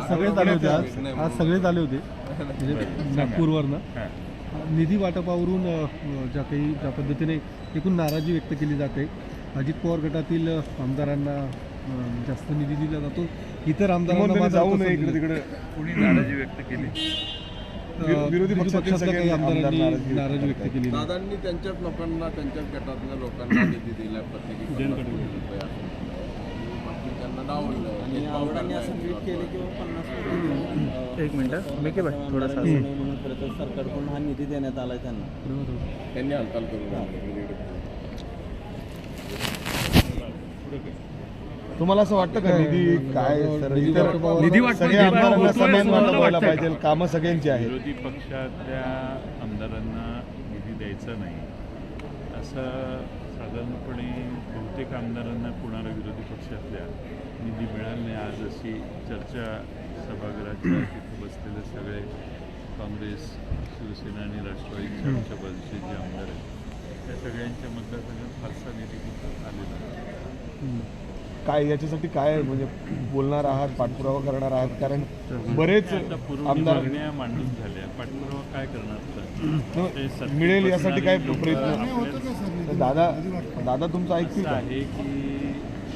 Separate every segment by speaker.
Speaker 1: सगळेच आले होते आज सगळेच आले होते म्हणजे नागपूरवरनं निधी वाटपावरून ज्या पद्धतीने एकूण नाराजी व्यक्त केली जाते. अजित पवार गटातील आमदारांना जास्त निधी दिला जातो, इतर आमदारांना
Speaker 2: जाऊ नये इकडे तिकडे कोणी नाराजी व्यक्त केली. विरोधी पक्षाच्या काही आमदारांनी नाराजी व्यक्त केली.
Speaker 3: दादांनी त्यांच्याच लोकांना त्यांच्याच गटातल्या लोकांना निधी दिला प्रत्येकी त्यांना डावललं आणि आवडांनी असं ट्विट केलं की 50
Speaker 1: एक मिनिट मी काय थोडासा
Speaker 3: म्हणून खरं तर सरकारकडून हा निधी देण्यात आला त्यांनी हालचाल करून.
Speaker 2: तुम्हाला असं वाटतं का निधी काय निधी आमदारांना समान वाटायला पाहिजे, कामं सगळ्यांची आहेत.
Speaker 4: विरोधी पक्षातल्या आमदारांना निधी द्यायचा नाही असं साधारणपणे बहुतेक आमदारांना कोणाला विरोधी पक्षातल्या निधी मिळाला नाही आज अशी चर्चा सभागृहाच्या तिथे बसलेले सगळे काँग्रेस, शिवसेना आणि राष्ट्रवादीच्या आमच्या बाजूचे जे आमदार आहेत त्या सगळ्यांच्या मतदारसंघात फारसा निधी कुठं आलेला नाही.
Speaker 2: काय याच्यासाठी काय म्हणजे बोलणार आहात, पाठपुरावा करणार आहात? कारण बरेच आमदार
Speaker 4: मागण्या मांडून झाल्या, पाठपुरावा काय करणार
Speaker 2: मिळेल यासाठी काय प्रयत्न? दादा तुमचं ऐकतील
Speaker 4: आहे की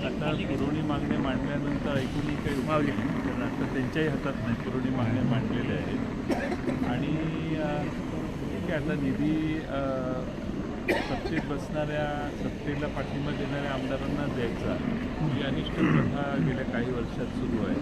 Speaker 4: आता पुरवणी मागण्या मांडल्यानंतर ऐकूनही काही उमावली नाही, कारण आता त्यांच्याही हातात नाही. पुरवणी मागण्या मांडलेल्या आहेत आणि ठीक आहे आता निधी सत्तेत बसणाऱ्या, सत्तेला पाठिंबा देणाऱ्या आमदारांना द्यायचा ही अनिष्ट प्रथा गेल्या काही वर्षात सुरू आहे.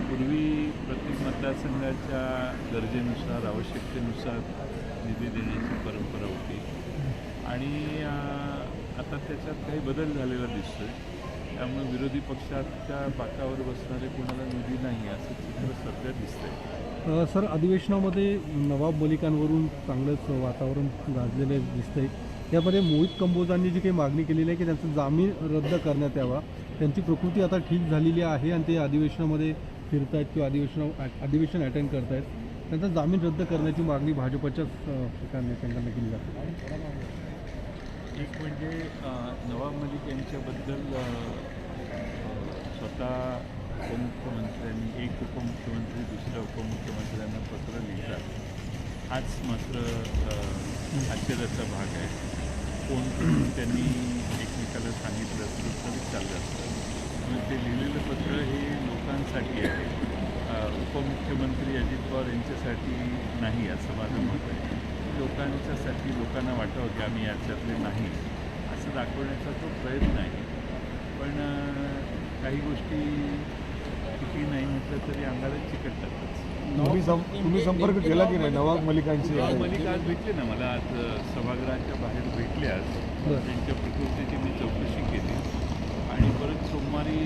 Speaker 4: पूर्वी प्रत्येक मतदारसंघाच्या गरजेनुसार, आवश्यकतेनुसार निधी देण्याची परंपरा होती आणि आता त्याच्यात काही बदल झालेला दिसतोय. त्यामुळे विरोधी पक्षाच्या बाकावर बसणारे कोणाला निधी नाही असं चित्र सध्या दिसतंय.
Speaker 1: सर, अधिवेशनामध्ये नवाब मलिकांवरून चांगलंच वातावरण गाजलेलं दिसतंय. त्यामध्ये मोहित कंबोजांनी जी काही मागणी केलेली आहे की त्यांचा जामीन रद्द करण्यात यावा, त्यांची प्रकृती आता ठीक झालेली आहे आणि ते अधिवेशनामध्ये फिरत आहेत किंवा अधिवेशन अटेंड करत आहेत, त्यांचा जामीन रद्द करण्याची मागणी भाजपच्याच एका नेत्यांना केली जाते.
Speaker 4: एक म्हणजे नवाब मलिक यांच्याबद्दल स्वतः उपमुख्यमंत्र्यांनी, एक उपमुख्यमंत्री दुसऱ्या उपमुख्यमंत्र्यांना पत्र लिहितात हाच मात्र आश्चर्याचा भाग आहे. फोन करून त्यांनी एकमेकाला सांगितलं असतं तरी चाललं असतं. त्यामुळे ते लिहिलेलं पत्र हे लोकांसाठी आहे, उपमुख्यमंत्री अजित पवार यांच्यासाठी नाही असं माझं मत आहे. लोकांच्यासाठी लोकांना वाटावं की आम्ही याच्यातले नाही असं दाखवण्याचा तो प्रयत्न आहे. पण काही गोष्टी किती नाही म्हटलं तरी अंगाला चिकटतातच.
Speaker 2: तुम्ही संपर्क केला की नाही नवाब मलिकांशी?
Speaker 4: नवाब मलिक आज भेटले ना मला, आज सभागृहाच्या बाहेर भेटले. आज त्यांच्या प्रकृतीची मी चौकशी केली आणि परत सोमवारी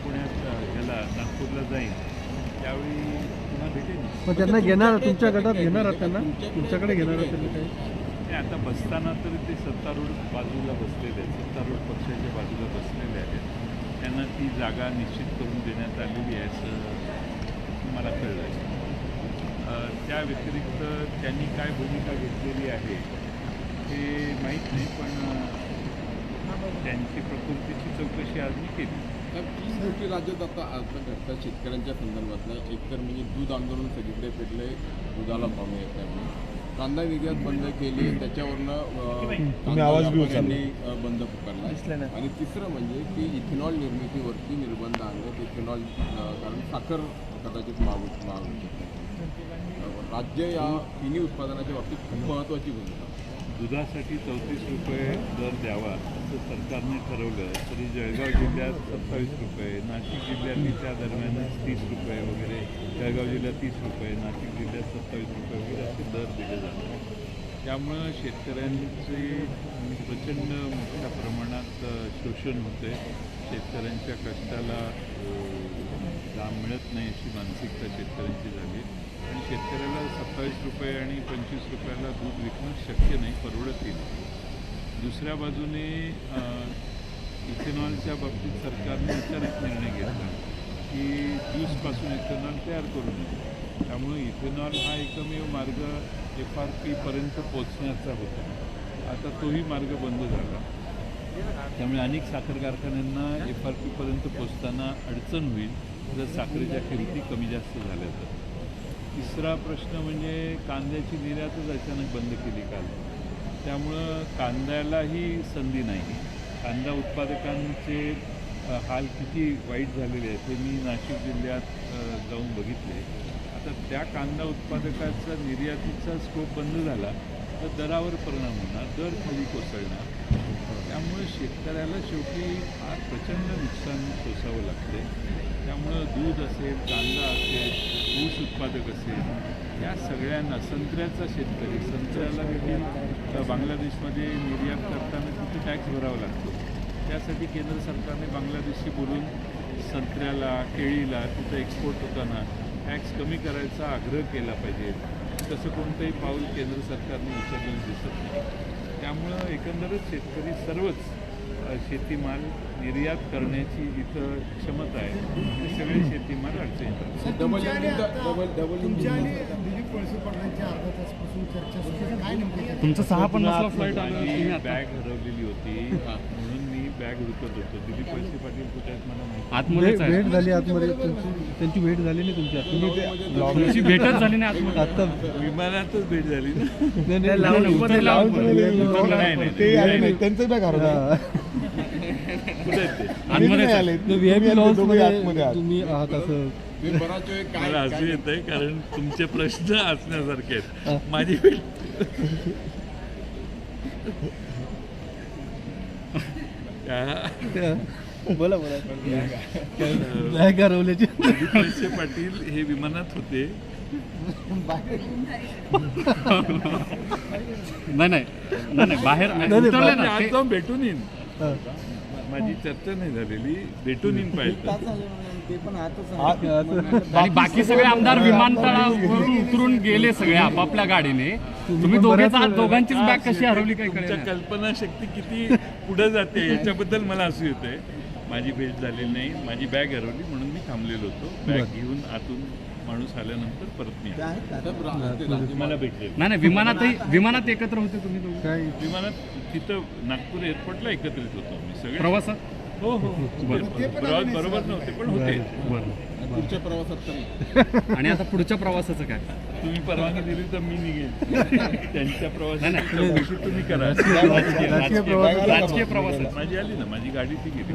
Speaker 4: पुण्यात याला नागपूरला जाईन, त्यावेळी पुन्हा भेटेन.
Speaker 1: पण त्यांना घेणार, तुमच्या गटात घेणार आहात त्यांना, तुमच्याकडे घेणार आहात त्यांना काही?
Speaker 4: आता बसताना तर ते सत्तारूढ बाजूला बसलेले आहेत, सत्तारूढ पक्षाच्या बाजूला बसलेले आहेत. त्यांना ती जागा निश्चित करून देण्यात आलेली आहे असं मला कळलं आहे. त्या व्यतिरिक्त त्यांनी काय भूमिका घेतलेली आहे हे माहीत नाही, पण त्यांची प्रकृतीची चौकशी आज मी केली.
Speaker 3: मोठी राज्यात आता घडतात शेतकऱ्यांच्या संदर्भातलं एकतर म्हणजे दूध आंदोलन सगळीकडे पेटले, दुधाला भाव मिळत नाही, कांदा निर्यात बंद केली, त्याच्यावरनं आवाजांनी बंद पुकारला आणि तिसरं म्हणजे की इथेनॉल निर्मितीवरती निर्बंध आणले. इथेनॉल कारण साखर कदाचित महाग राज्य या तिन्ही उत्पादनाच्या बाबतीत खूप महत्त्वाची भूमिका.
Speaker 4: दुधासाठी 34 रुपये दर द्यावा असं सरकारने ठरवलं तरी जळगाव जिल्ह्यात 27 रुपये, नाशिक जिल्ह्यातही त्या दरम्यानच 30 रुपये वगैरे, जळगाव जिल्ह्यात 30 रुपये, नाशिक जिल्ह्यात 27 रुपये वगैरे असे दर दिले जातात. त्यामुळं शेतकऱ्यांचे प्रचंड मोठ्या प्रमाणात शोषण होते. शेतकऱ्यांच्या कष्टाला दाम मिळत नाही अशी मानसिकता शेतकऱ्यांची झाली आणि शेतकऱ्याला 27 रुपये आणि 25 रुपयाला दूध विकणं शक्य नाही, परवडतही नाही. दुसऱ्या बाजूने इथेनॉलच्या बाबतीत सरकारने विचार एक निर्णय घेतला की ज्यूसपासून इथेनॉल तयार करू नये. त्यामुळे इथेनॉल हा एकमेव मार्ग FRP पर्यंत पोचण्याचा होता. आता तोही मार्ग बंद झाला. त्यामुळे अनेक साखर कारखान्यांना FRP पर्यंत पोचताना अडचण होईल जर साखरेच्या किमती कमी जास्त झाल्या तर. तिसरा प्रश्न म्हणजे कांद्याची निर्यातच अचानक बंद केली काल, त्यामुळं कांद्यालाही संधी नाही. कांदा उत्पादकांचे हाल किती वाईट झालेले आहेत हे मी नाशिक जिल्ह्यात जाऊन बघितले. आता त्या कांदा उत्पादकाचा निर्यातीचा स्कोप बंद झाला तर दरावर परिणाम होणार, दर खाली कोसळणार. त्यामुळे शेतकऱ्याला शेवटी फार प्रचंड नुकसान सोसावं लागते. त्यामुळं दूध असेल, कांदा असेल, ऊस उत्पादक असेल, या सगळ्यांना, संत्र्याचा शेतकरी, संत्र्याला देखील बांगलादेशमध्ये निर्यात करताना तिथे टॅक्स भरावा लागतो. त्यासाठी केंद्र सरकारने बांगलादेशशी बोलून संत्र्याला, केळीला तिथं एक्सपोर्ट होताना टॅक्स कमी करायचा आग्रह केला पाहिजे. तसं कोणतंही पाऊल केंद्र सरकारने उचललेलं दिसत नाही. त्यामुळं एकंदरच शेतकरी सर्वच शेतीमाल निर्यात करण्याची जिथं क्षमता आहे ते सगळे शेतीमाल अडचणीत.
Speaker 5: तुमचं 6:50 फ्लाईट
Speaker 4: माझी बॅग हरवलेली होती म्हणून मी बॅग हुडकत होतो. दिलीप वळसे पाटील कुठे आहेत मला माहिती.
Speaker 5: आतमध्येच आहे.
Speaker 1: भेट झाली आतमध्ये त्यांची भेट झाली नाही तुमची आतमध्ये?
Speaker 5: तुमची भेटच झाली नाही आतमध्ये.
Speaker 1: आता
Speaker 4: विमानातच भेट झाली ना.
Speaker 2: त्यांचं बॅग हरवलं.
Speaker 4: कुठे आहेत ते?
Speaker 1: VIP लॉन्च मध्ये तुम्ही आहात असं
Speaker 3: बराच वेळ काय
Speaker 4: मला हसू येत आहे कारण तुमचे प्रश्न हसण्यासारखे आहेत. माझी भेट
Speaker 1: बोला बॅग हरवल्याची.
Speaker 4: दिलीप वळसे पाटील हे विमानात होते.
Speaker 5: नाही बाहेर उतरले ना
Speaker 4: आज
Speaker 5: ते.
Speaker 4: जाऊन भेटून येईन. माझी चर्चा नाही झालेली, भेटून येईन पाहिजे.
Speaker 5: आणि बाकी सगळे आमदार विमानतळावरून उतरून गेले सगळे आपापल्या गाडीने. तुम्ही दोघांचीच बॅग कशी हरवली काही
Speaker 4: तुमच्या
Speaker 5: कळेना.
Speaker 4: कल्पनाशक्ती किती पुढे जाते याच्याबद्दल मला हसू येते. माझी भेट झालेली नाही, माझी बॅग हरवली म्हणून मी थांबलेलो होतो. बॅग घेऊन आतून माणूस आल्यानंतर परत मी आलो. मला भेटले
Speaker 5: नाही विमानात एकत्र होते तुम्ही दोघं.
Speaker 1: काय
Speaker 4: विमानात तिथं नागपूर एअरपोर्टला एकत्रित होतो आम्ही सगळे.
Speaker 5: प्रवासात
Speaker 4: हो प्रवास बरोबर नव्हते पण होते.
Speaker 3: पुढच्या प्रवासात तरी
Speaker 5: आणि आता पुढच्या प्रवासाचं काय?
Speaker 4: तुम्ही परवानगी दिली तर मी निघेन. त्यांच्या प्रवासाची चौकशी तुम्ही करा.
Speaker 5: राजकीय प्रवासात
Speaker 4: माझी आली ना, माझी गाडी ती गेली.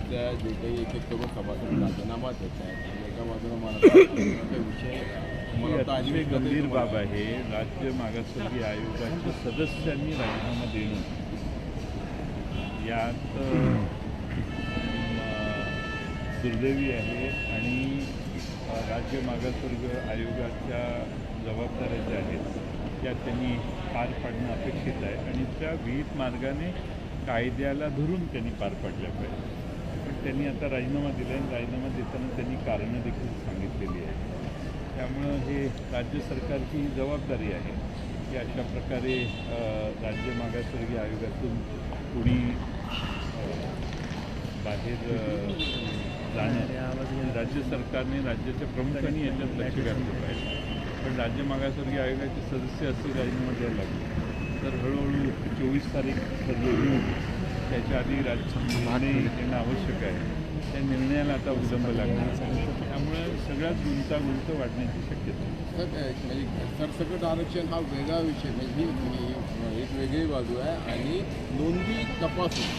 Speaker 3: त्या जे काही एक करून सभासद राजीनामा देत आहेत एका बाजूला मला विषय
Speaker 4: ही अतिशय गंभीर बाब आहे. राज्य मागासवर्गीय आयोगाच्या सदस्यांनी राजीनामा देणं यात दुर्दैवी आहे. आणि राज्य मागासवर्ग आयोगाच्या जबाबदाऱ्या ज्या आहेत त्या त्यांनी पार पाडणं अपेक्षित आहे आणि त्या विहित मार्गाने कायद्याला धरून त्यांनी पार पाडल्या पाहिजे. पण त्यांनी आता राजीनामा दिला आणि राजीनामा देताना त्यांनी कारणं देखील सांगितलेली आहेत. त्यामुळं हे राज्य सरकारची जबाबदारी आहे की अशा प्रकारे राज्य मागासवर्गीय आयोगातून कोणी बाहेर जाणं राज्य सरकारने, राज्याच्या प्रमुखांनी याच्यात लक्ष घातलं पाहिजे. पण राज्य मागासवर्गीय आयोगाचे सदस्य असे राजीनामा द्यायला लागले तर हळूहळू 24 तारीख ठरलेली होती. त्याच्या आधी निर्णय घेणं आवश्यक आहे. त्या निर्णयाला आता विलंब लागणार. त्यामुळे सगळ्यात गुंतागुंत वाढण्याची शक्यता आहे.
Speaker 3: म्हणजे सरसकट आरक्षण हा वेगळा विषय, म्हणजे ही एक वेगळी बाजू आहे. आणि नोंदी तपासून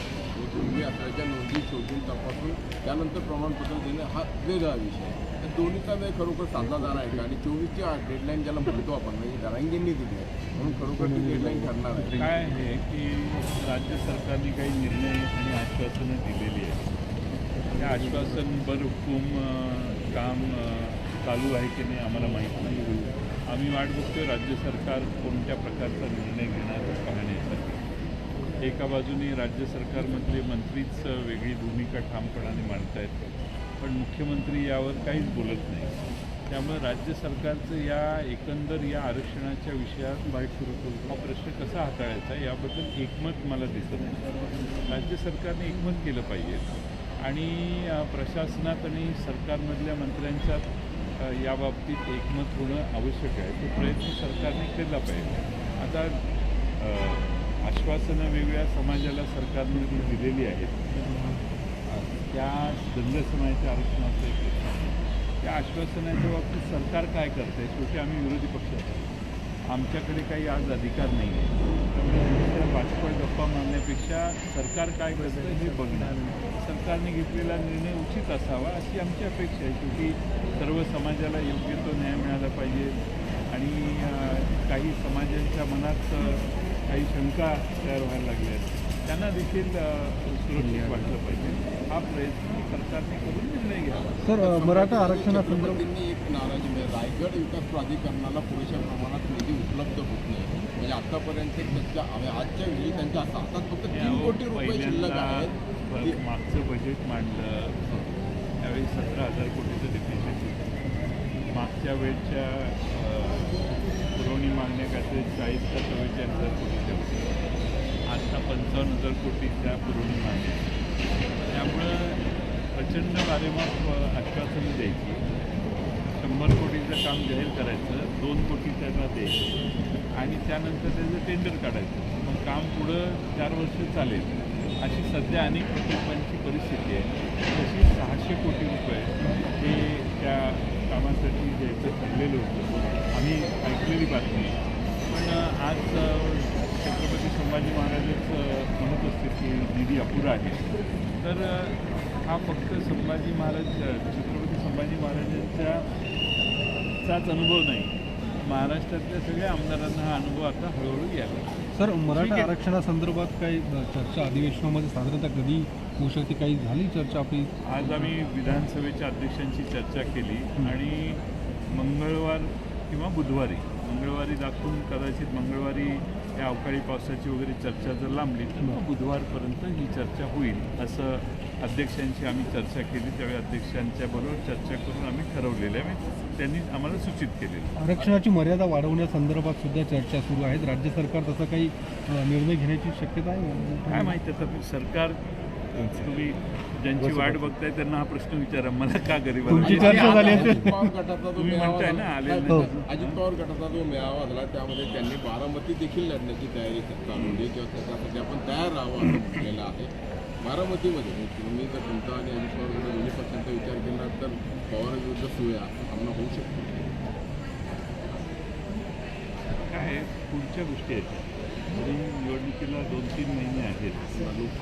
Speaker 3: पूर्वी असल्याच्या नोंदी शोधून तपासून त्यानंतर प्रमाणपत्र देणं हा वेगळा विषय आहे. तर दोन्हीचा वेळ खरोखर साधला जाणार आहे का? आणि 24ची डेडलाईन ज्याला म्हणतो आपण, म्हणजे जरांगींनी दिली आहे म्हणून खरोखर ती डेडलाईन ठरणार आहे.
Speaker 4: काय आहे की राज्य सरकारने काही निर्णय आणि आश्वासनं दिलेली आहेत. त्या आश्वासन हुकूम काम चालू आहे की नाही आम्हाला माहीत नाही. आम्ही वाट बघतोय राज्य सरकार कोणत्या प्रकारचा निर्णय घेणार पाहण्यासाठी. एका बाजूने राज्य सरकारमधले मंत्रीच वेगळी भूमिका ठामपणाने मांडतायत पण मुख्यमंत्री यावर काहीच बोलत नाही. त्यामुळे राज्य सरकारचं या एकंदर या आरक्षणाच्या विषयात हा प्रश्न कसा हाताळायचा याबद्दल एकमत मला दिसत नाही. राज्य सरकारने एकमत केलं पाहिजे आणि प्रशासनात आणि सरकारमधल्या मंत्र्यांच्यात याबाबतीत एकमत होणं आवश्यक आहे. तो प्रयत्न सरकारने केला पाहिजे. आता आश्वासनं वेगवेगळ्या समाजाला सरकारने जी दिलेली आहेत त्या धनगर समाजाच्या आरक्षणाचं एक आहे. त्या आश्वासनाच्या बाबतीत सरकार काय करते, शेवटी आम्ही विरोधी पक्ष आहोत. आमच्याकडे काही आज अधिकार नाही आहे. त्यामुळे पाचपळ गप्पा मारण्यापेक्षा सरकार काय करतं हे बघणार. सरकारने घेतलेला निर्णय उचित असावा अशी आमची अपेक्षा आहे. शेवटी सर्व समाजाला योग्य तो न्याय मिळाला पाहिजे आणि काही समाजांच्या मनात काही शंका तयार व्हायला लागल्या आहेत त्यांना देखील सुरक्षित वाटलं पाहिजे. हा प्रयत्न सरकारने करून निर्णय घ्यावा.
Speaker 1: सर मराठा आरक्षणासंदर्भात
Speaker 3: छत्रपतींनी एक नाराजी म्हणजे रायगड विकास प्राधिकरणाला पुरेशा प्रमाणात निधी उपलब्ध होत नाही. म्हणजे आतापर्यंत त्यांच्या आजच्या वेळी त्यांच्या हातात फक्त 3 कोटी रुपये शिल्लक आहेत.
Speaker 4: मागचं बजेट मांडलं त्यावेळी 17,000 कोटीचं डेफिसिट होतं. मागच्या वेळच्या पुरवणी मागण्या काहीतरी 40 का 44,000 कोटीच्या होत्या. आता 55,000 कोटीच्या पुरवणी मागण्या. त्यामुळं प्रचंड वारेमाप आश्वासनं द्यायची. 100 कोटीचं काम जाहीर करायचं, 2 कोटी त्याला द्यायचं आणि त्यानंतर त्याचं टेंडर काढायचं. मग काम पुढं 4 वर्ष चालेल अशी सध्या अनेक प्रकल्पांची परिस्थिती आहे. तशी 600 कोटी रुपये हे त्या कामासाठी द्यायचं ठरलेलं होतं. आम्ही ऐकलेली बातमी. पण आज छत्रपती संभाजी महाराजच म्हणत असते की निधी अपुरा आहे. तर हा फक्त संभाजी महाराज छत्रपती संभाजी महाराजांचाच अनुभव नाही, महाराष्ट्रातल्या सगळ्या आमदारांना हा अनुभव आता हळूहळू यायला.
Speaker 1: सर मराठा आरक्षणासंदर्भात काही चर्चा अधिवेशनामध्ये साधारणतः कधी होऊ शकते, काही झाली चर्चा आपली?
Speaker 4: आज आम्ही विधानसभेच्या अध्यक्षांची चर्चा केली आणि मंगळवार किंवा बुधवारी, मंगळवारी दाखवून कदाचित मंगळवारी या अवकाळी पावसाची वगैरे चर्चा जर लांबली तर मग बुधवारपर्यंत ही चर्चा होईल असं अध्यक्षांची आम्ही चर्चा केली. त्यावेळी अध्यक्षांच्या बरोबर चर्चा करून आम्ही ठरवलेलं आहे. त्यांनी आम्हाला सूचित केलेलं.
Speaker 1: आरक्षणाची मर्यादा वाढवण्यासंदर्भात सुद्धा चर्चा सुरू आहेत. राज्य सरकार तसा काही निर्णय घेण्याची शक्यता आहे?
Speaker 4: काय माहिती आता सरकार, तुम्ही ज्यांची वाट बघताय त्यांना हा प्रश्न विचारा, मला का गरीब
Speaker 1: तुमची चर्चा झाली असेल.
Speaker 3: अजित पवार गटाचा जो
Speaker 4: तुम्ही
Speaker 3: मेळावा
Speaker 4: म्हणताय ना,
Speaker 3: झाला-
Speaker 4: आलेलं
Speaker 1: हो.
Speaker 3: अजित पवार गटाचा जो मेळावा झाला त्यामध्ये त्यांनी बारामती देखील लढण्याची तयारी चालवली किंवा त्याच्यासाठी आपण तयार राहावं असं म्हटलेलं आहे. बारामतीमध्ये तुम्ही जर तुमचा आणि अजित पवार गट दोन्ही पक्षांचा विचार केला तर पवारांविरुद्ध सुया सामना होऊ शकतो.
Speaker 4: काय पुढच्या गोष्टी आहेत. जरी निवडणुकीला 2-3 महिने आहेत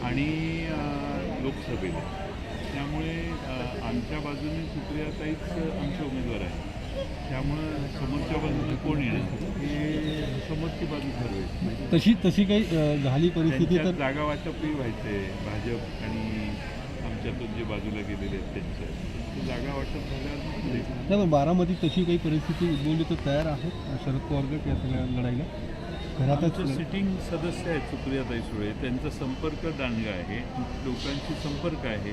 Speaker 4: आणि लोकसभेला, त्यामुळे आमच्या बाजूने सुप्रियाताईच आमचे उमेदवार आहेत. त्यामुळं समोरच्या बाजूने कोण येणार हे समोरची बाजू ठरवेल.
Speaker 1: तशी काही झाली परिस्थिती
Speaker 4: त्यांच्यात
Speaker 1: तर
Speaker 4: जागा वाटपही व्हायचे भाजप आणि आमच्यातून जे बाजूला गेलेले आहेत त्यांच्या जागा वाटप झाल्यावर
Speaker 1: नाही, पण बारामती तशी काही परिस्थिती उद्भवली तर तयार आहेत शरद पवार गट या सगळ्या लढाईला? घरातच
Speaker 4: आमचे सिटिंग सदस्य आहेत सुप्रियाताई सुळे, त्यांचा संपर्क दांडगा आहे, लोकांशी संपर्क आहे.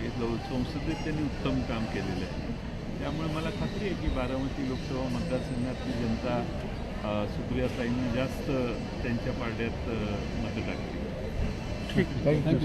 Speaker 4: संसदेत त्यांनी उत्तम काम केलेलं आहे. त्यामुळे मला खात्री आहे की बारामती लोकसभा मतदारसंघातली जनता सुप्रियाताईंना जास्त त्यांच्या पारड्यात मतं टाकतील.
Speaker 1: थँक्यू.